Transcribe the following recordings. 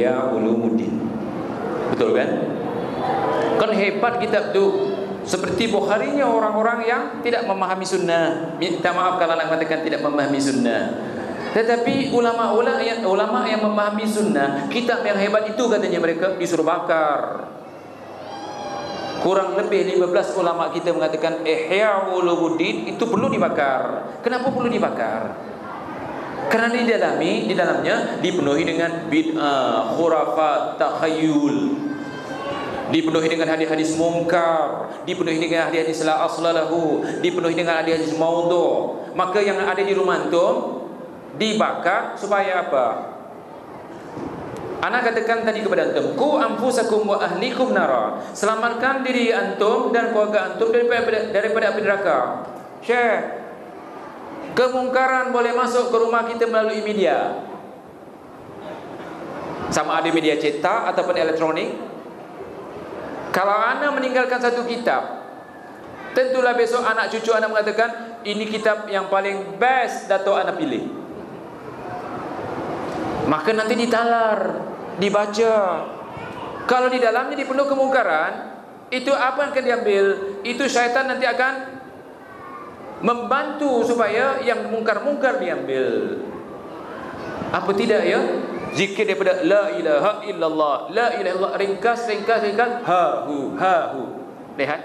Ya Ulumuddin. Betul kan? Kan hebat kitab tu. Seperti Bukharinya orang-orang yang tidak memahami sunnah. Minta maaf kalau nak katakan tidak memahami sunnah. Tetapi ulama yang memahami sunnah, kitab yang hebat itu katanya mereka disuruh bakar. Kurang lebih 15 ulama kita mengatakan Ihya Ulumuddin itu perlu dibakar. Kenapa perlu dibakar? Karena di dalamnya dipenuhi dengan bid'ah, khurafat, takhayul, dipenuhi dengan hadis-hadis mungkar, dipenuhi dengan hadis-hadis la asla lahu, dipenuhi dengan hadis-hadis maudhu'. Maka yang ada di rumah antum dibakar supaya apa? Ana katakan tadi kepada antum, ku anfusakum wa ahlikum nara. Selamatkan diri antum dan keluarga antum daripada api neraka. Syekh, kemungkaran boleh masuk ke rumah kita melalui media. Sama ada media cetak ataupun elektronik. Kalau ana meninggalkan satu kitab, tentulah besok anak cucu ana mengatakan ini kitab yang paling best Dato' ana pilih. Maka nanti ditalar, dibaca. Kalau di dalamnya dipenuhi kemungkaran, itu apa yang akan diambil? Itu syaitan nanti akan membantu supaya yang mungkar-mungkar diambil. Apa tidak ya? Zikir daripada la ilaha illallah, la ilaha illallah, ringkas ha hu. Lihat.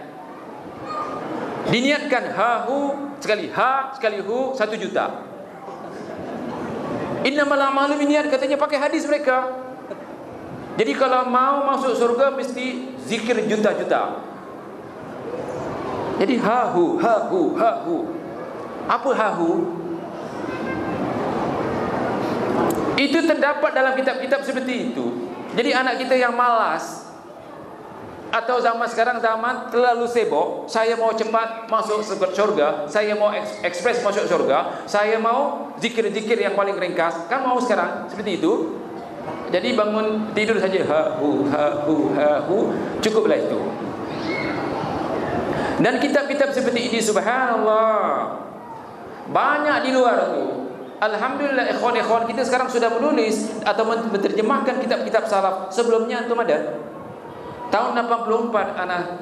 Diniatkan ha hu sekali ha sekali hu 1 juta. Innamal a'malu binniyat, katanya pakai hadis mereka. Jadi kalau mau masuk surga mesti zikir juta-juta. Jadi ha hu. Apa ha hu? Itu terdapat dalam kitab-kitab seperti itu. Jadi anak kita yang malas, atau zaman sekarang zaman terlalu sibuk, saya mau cepat masuk surga, saya mau ekspres masuk surga, saya mau zikir-zikir yang paling ringkas. Kan mau sekarang seperti itu. Jadi bangun tidur saja ha hu, cukuplah itu. Dan kitab-kitab seperti ini subhanallah banyak di luar tu. Alhamdulillah ikhwan-ikhwan kita sekarang sudah menulis atau menerjemahkan kitab-kitab salaf. Sebelumnya antum ada. Tahun 84 anak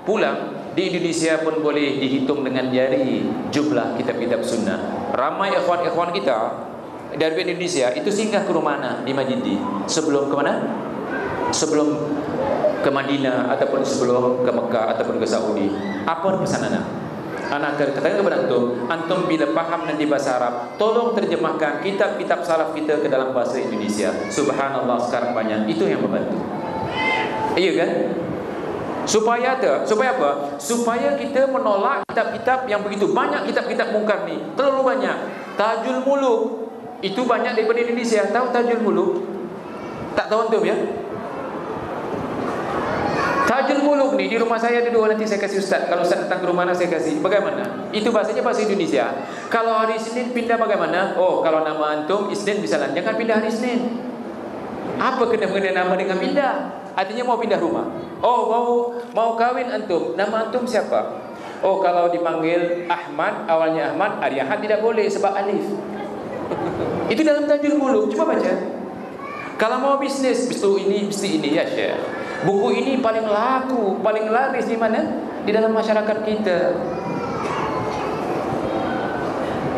pulang, di Indonesia pun boleh dihitung dengan jari jumlah kitab-kitab sunnah. Ramai ikhwan-ikhwan kita dari Indonesia itu singgah ke rumah anak di Majidi. Sebelum ke mana? Sebelum ke Madinah ataupun sebelum ke Mekah ataupun ke Saudi. Apa pesan anak? Anak katakan kepada antum bila paham nanti bahasa Arab, tolong terjemahkan kitab-kitab salaf kita ke dalam bahasa Indonesia. Subhanallah sekarang banyak. Itu yang membantu. Iya kan? Supaya apa? Supaya kita menolak kitab-kitab yang begitu banyak, kitab-kitab mungkar ni. Terlalu banyak. Tajul Muluk itu banyak daripada Indonesia. Tahu Tajul Muluk? Tak tahu antum ya? Tajul Muluk ni di rumah saya ada 2, nanti saya kasih ustaz. Kalau ustaz datang ke rumah saya kasih. Bagaimana? Itu bahasanya bahasa Indonesia. Kalau hari Senin pindah bagaimana? Oh, kalau nama antum Isnin misalnya, jangan pindah hari Senin. Apa kena mengenai nama dengan pindah? Artinya mau pindah rumah. Oh, mau kawin antum. Nama antum siapa? Oh, kalau dipanggil Ahmad, awalnya Ahmad, hari Ahad tidak boleh sebab alif. Itu dalam Tajul Muluk. Coba baca. Kalau mau bisnis, mesti ini ya Syekh. Buku ini paling laku, paling laris di mana? Di dalam masyarakat kita.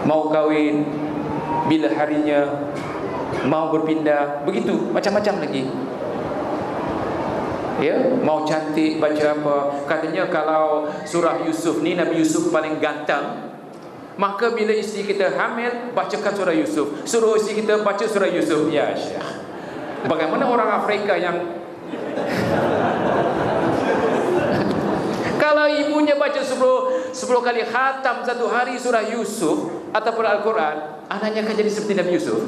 Mau kawin, bila harinya, mau berpindah, begitu, macam-macam lagi. Ya, mau cantik baca apa? Katanya kalau surah Yusuf ni Nabi Yusuf paling ganteng, maka bila isteri kita hamil bacakan surah Yusuf. Suruh isteri kita baca surah Yusuf. Ya Syekh. Bagaimana orang Afrika yang kalau ibunya baca 10 kali khatam satu hari surah Yusuf ataupun Al-Quran, anaknya akan jadi seperti Nabi Yusuf.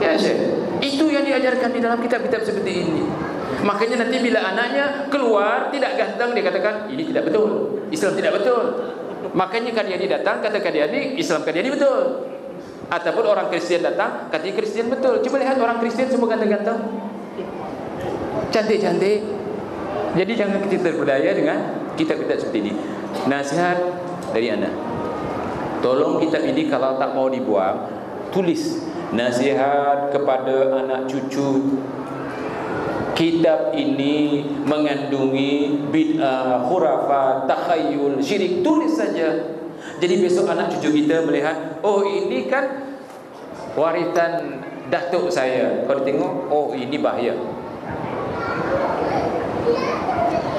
Ya Syekh. Itu yang diajarkan di dalam kitab-kitab seperti ini. Makanya nanti bila anaknya keluar tidak ganteng, dia katakan ini tidak betul, Islam tidak betul. Makanya Qadiani datang, kata Qadiani, Islam Qadiani betul. Ataupun orang Kristen datang, katanya Kristen betul. Coba lihat orang Kristen semua ganteng-ganteng, cantik-cantik. Jadi jangan kita berbudaya dengan kitab-kitab seperti ini. Nasihat dari anak, tolong kitab ini kalau tak mau dibuang, tulis nasihat kepada anak cucu. Kitab ini mengandungi bid'ah, khurafat, takhayul, syirik. Tulis saja. Jadi besok anak cucu kita melihat, oh ini kan warisan datuk saya. Kalau tengok, oh ini bahaya.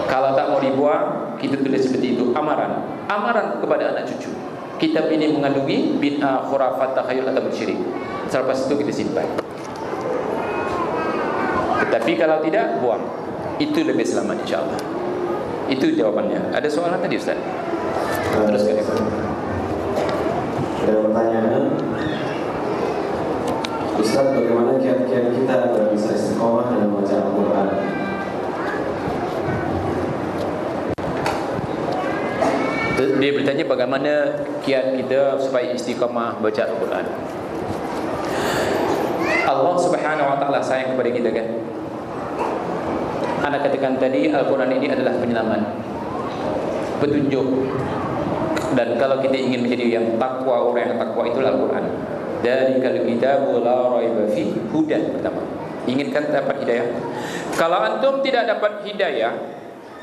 Kalau tak mau dibuang, kita tulis seperti itu. Amaran kepada anak cucu. Kitab ini mengandungi bid'ah, khurafat, takhayul atau syirik. Selepas itu kita simpan. Tetapi kalau tidak, buang. Itu lebih selamat insya-Allah. Itu jawabannya. Ada soalan tadi Ustaz? Teruskan. Ada pertanyaan. Ustaz, bagaimana kiat-kiat kita agar bisa istiqomah dalam membaca Al-Quran? Dia bertanya bagaimana kiat kita supaya istiqamah baca Al-Quran. Allah Subhanahu wa taala sayang kepada kita kan. Anak katakan tadi Al-Quran ini adalah penyelamat, petunjuk. Dan kalau kita ingin menjadi yang takwa, orang yang takwa itu Al-Quran. Dzalikal kitabu la raiba fihi hudan. Pertama, inginkan dapat hidayah. Kalau antum tidak dapat hidayah,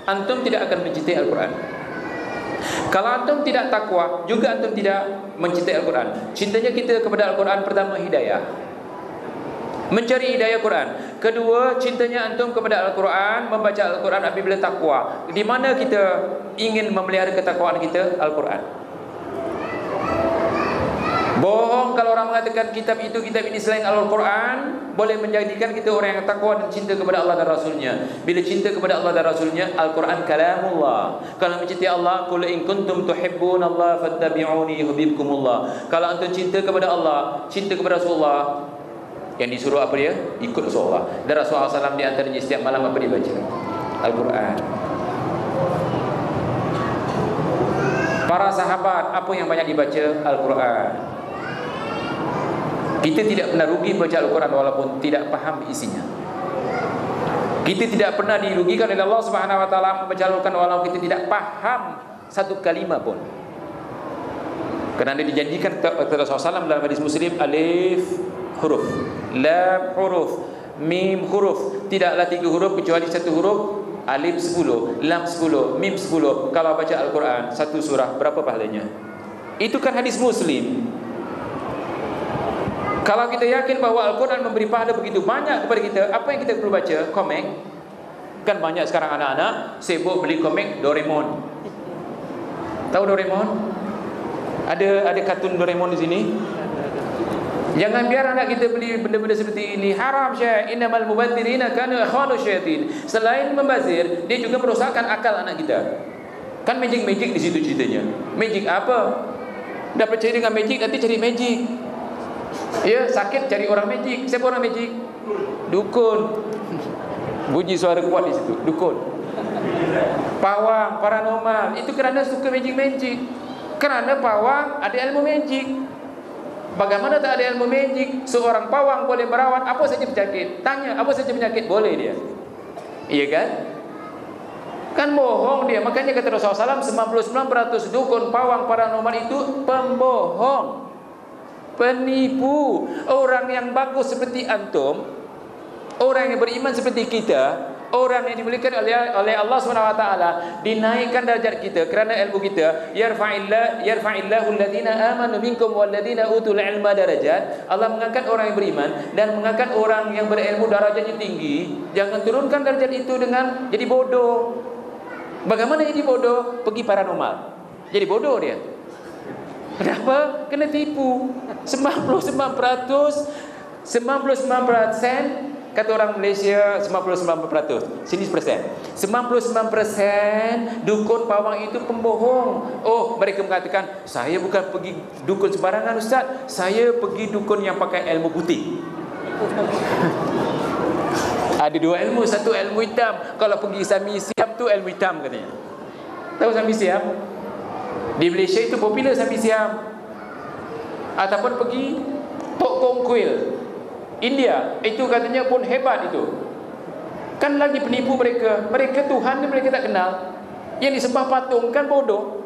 antum tidak akan mencintai Al-Quran. Kalau antum tidak takwa, juga antum tidak mencintai Al-Quran. Cintanya kita kepada Al-Quran pertama hidayah, mencari hidayah Quran. Kedua, cintanya antum kepada Al-Quran, membaca Al-Quran apabila takwa. Di mana kita ingin memelihara ketakwaan kita? Al-Quran. Bohong kalau orang mengatakan kitab itu, kitab ini selain Al-Quran boleh menjadikan kita orang yang takwa dan cinta kepada Allah dan Rasulnya. Bila cinta kepada Allah dan Rasulnya, Al-Quran kalamullah. Kalau mencintai Allah, qul in kuntum tuhibbunallaha fattabi'uni yuhibbukumullah. Kalau antum cinta kepada Allah, cinta kepada Rasulullah, yang disuruh apa dia? Ikut Rasulullah. Dan Rasulullah SAW di antaranya setiap malam apa dia baca? Al-Quran. Para sahabat apa yang banyak dibaca? Al-Quran. Kita tidak pernah rugi baca Al-Quran walaupun tidak paham isinya. Kita tidak pernah dirugikan oleh Allah Subhanahu wa taala membaca Al-Quran walaupun kita tidak paham satu kalimah pun. Kerana dijanjikan kata Rasulullah SAW dalam hadis Muslim, alif huruf, lam huruf, mim huruf. Tidaklah 3 huruf kecuali 1 huruf. Alif 10, lam 10, mim 10. Kalau baca Al-Quran 1 surah, berapa pahalanya? Itu kan hadis Muslim. Kalau kita yakin bahawa Al-Quran memberi pahala begitu banyak kepada kita, apa yang kita perlu baca? Komik. Kan banyak sekarang anak-anak sibuk beli komik Doraemon. Tahu Doraemon? Ada kartun Doraemon di sini. Jangan biar anak kita beli benda-benda seperti ini. Haram Syekh. Innamal mubadzirina kanu ikhwanu syaitin. Selain membazir, dia juga merosakkan akal anak kita. Kan magic di situ ceritanya. Magic apa? Dah percaya dengan magic, nanti cari magic. Ya, sakit cari orang magic. Siapa orang magic? Dukun. Bunyi suara kuat di situ. Dukun. Pawang, paranormal. Itu kerana suka magic. Kerana pawang ada ilmu magic. Bagaimana tak ada ilmu magic? Seorang pawang boleh merawat apa saja penyakit. Tanya, apa saja penyakit boleh dia. Iya kan? Kan bohong dia. Makanya kata Rasulullah SAW, 99% dukun, pawang, paranormal itu pembohong, penipu. Orang yang bagus seperti antum, orang yang beriman seperti kita, orang yang dimuliakan oleh Allah SWT, dinaikkan darjat kita kerana ilmu kita. Yarfa'illahu alladhina amanu minkum walladhina utul ilma darajat. Allah mengangkat orang yang beriman dan mengangkat orang yang berilmu darajatnya tinggi. Jangan turunkan darjat itu dengan jadi bodoh. Bagaimana jadi bodoh? Pergi paranormal, jadi bodoh dia. Kenapa? Kena tipu. 99% kata orang Malaysia 99%, sini 1%. 99% dukun pawang itu pembohong. Oh, mereka mengatakan, saya bukan pergi dukun sembarangan Ustaz, saya pergi dukun yang pakai ilmu putih. Ada 2 ilmu, satu ilmu hitam. Kalau pergi Sami Siam tu ilmu hitam katanya. Tahu Sami Siam? Di Malaysia itu popular Sami Siam. Ataupun pergi Tok Kong Kuil India, itu katanya pun hebat itu. Kan lagi penipu mereka. Mereka Tuhan ni mereka tak kenal. Yang disembah patung kan bodoh.